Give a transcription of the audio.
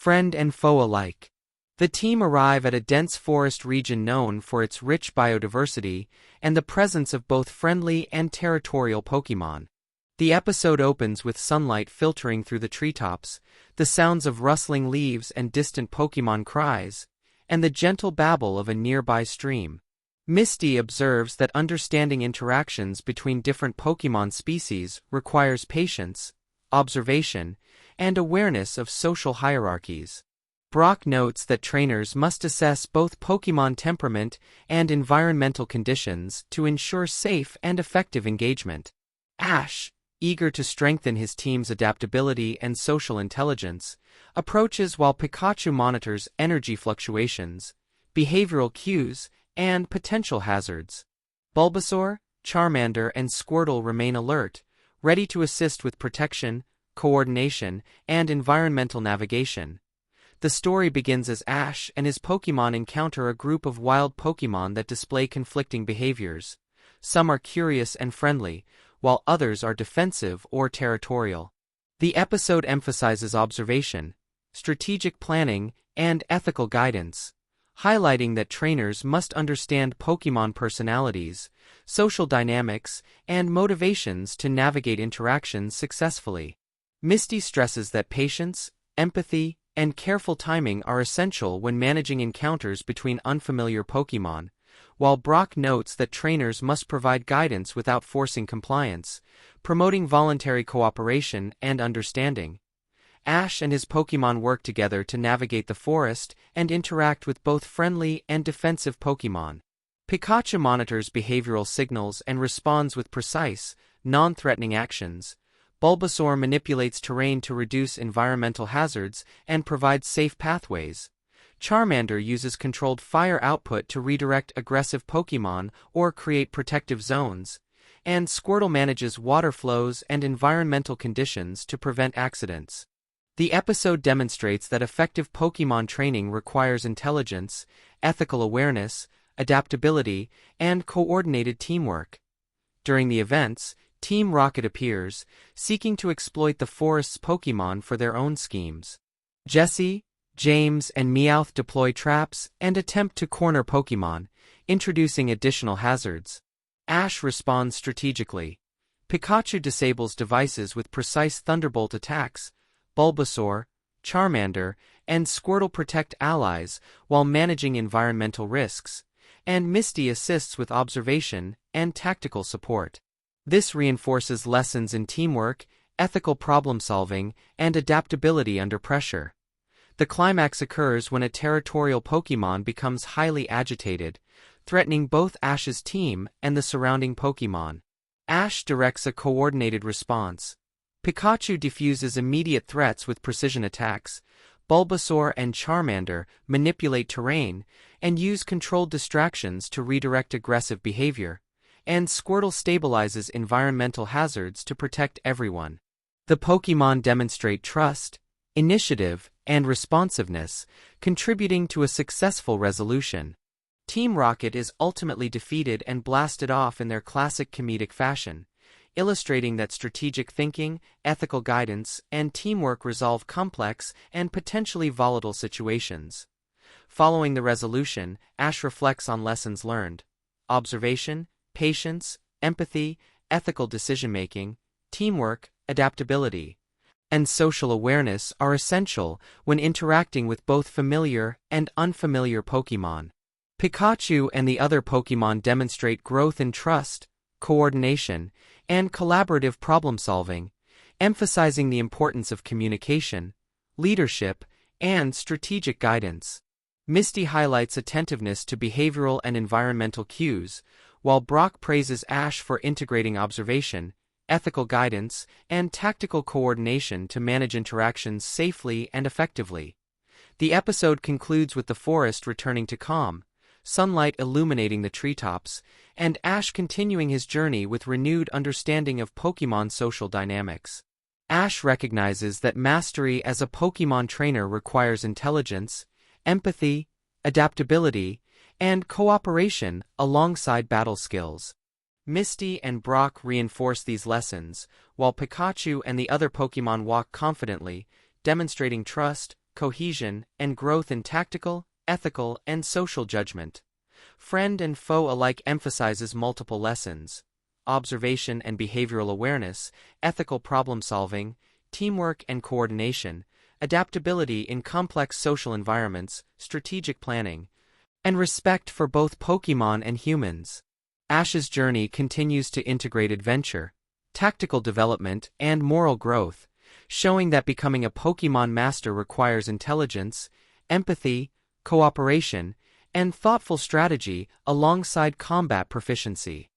friend and foe alike. The team arrive at a dense forest region known for its rich biodiversity and the presence of both friendly and territorial Pokémon. The episode opens with sunlight filtering through the treetops, the sounds of rustling leaves and distant Pokémon cries, and the gentle babble of a nearby stream. Misty observes that understanding interactions between different Pokémon species requires patience, observation, and awareness of social hierarchies. Brock notes that trainers must assess both Pokémon temperament and environmental conditions to ensure safe and effective engagement. Ash, eager to strengthen his team's adaptability and social intelligence, approaches while Pikachu monitors energy fluctuations, behavioral cues, and potential hazards. Bulbasaur, Charmander, and Squirtle remain alert, ready to assist with protection, coordination, and environmental navigation. The story begins as Ash and his Pokémon encounter a group of wild Pokémon that display conflicting behaviors. Some are curious and friendly, while others are defensive or territorial. The episode emphasizes observation, strategic planning, and ethical guidance, highlighting that trainers must understand Pokémon personalities, social dynamics, and motivations to navigate interactions successfully. Misty stresses that patience, empathy, and careful timing are essential when managing encounters between unfamiliar Pokémon, while Brock notes that trainers must provide guidance without forcing compliance, promoting voluntary cooperation and understanding. Ash and his Pokémon work together to navigate the forest and interact with both friendly and defensive Pokémon. Pikachu monitors behavioral signals and responds with precise, non-threatening actions. Bulbasaur manipulates terrain to reduce environmental hazards and provides safe pathways. Charmander uses controlled fire output to redirect aggressive Pokémon or create protective zones, and Squirtle manages water flows and environmental conditions to prevent accidents. The episode demonstrates that effective Pokémon training requires intelligence, ethical awareness, adaptability, and coordinated teamwork. During the events, Team Rocket appears, seeking to exploit the forest's Pokémon for their own schemes. Jessie, James, and Meowth deploy traps and attempt to corner Pokémon, introducing additional hazards. Ash responds strategically. Pikachu disables devices with precise Thunderbolt attacks. Bulbasaur, Charmander, and Squirtle protect allies while managing environmental risks, and Misty assists with observation and tactical support. This reinforces lessons in teamwork, ethical problem-solving, and adaptability under pressure. The climax occurs when a territorial Pokémon becomes highly agitated, threatening both Ash's team and the surrounding Pokémon. Ash directs a coordinated response. Pikachu diffuses immediate threats with precision attacks. Bulbasaur and Charmander manipulate terrain and use controlled distractions to redirect aggressive behavior, and Squirtle stabilizes environmental hazards to protect everyone. The Pokémon demonstrate trust, initiative, and responsiveness, contributing to a successful resolution. Team Rocket is ultimately defeated and blasted off in their classic comedic fashion, illustrating that strategic thinking, ethical guidance, and teamwork resolve complex and potentially volatile situations. Following the resolution, Ash reflects on lessons learned. Observation, patience, empathy, ethical decision-making, teamwork, adaptability, and social awareness are essential when interacting with both familiar and unfamiliar Pokémon. Pikachu and the other Pokémon demonstrate growth in trust, coordination, and collaborative problem-solving, emphasizing the importance of communication, leadership, and strategic guidance. Misty highlights attentiveness to behavioral and environmental cues, while Brock praises Ash for integrating observation, ethical guidance, and tactical coordination to manage interactions safely and effectively. The episode concludes with the forest returning to calm, sunlight illuminating the treetops, and Ash continuing his journey with renewed understanding of Pokémon social dynamics. Ash recognizes that mastery as a Pokémon trainer requires intelligence, empathy, adaptability, and cooperation alongside battle skills. Misty and Brock reinforce these lessons, while Pikachu and the other Pokémon walk confidently, demonstrating trust, cohesion, and growth in tactical, ethical, and social judgment. Friend and foe alike emphasizes multiple lessons: observation and behavioral awareness, ethical problem-solving, teamwork and coordination, adaptability in complex social environments, strategic planning, and respect for both Pokémon and humans. Ash's journey continues to integrate adventure, tactical development, and moral growth, showing that becoming a Pokémon Master requires intelligence, empathy, cooperation, and thoughtful strategy alongside combat proficiency.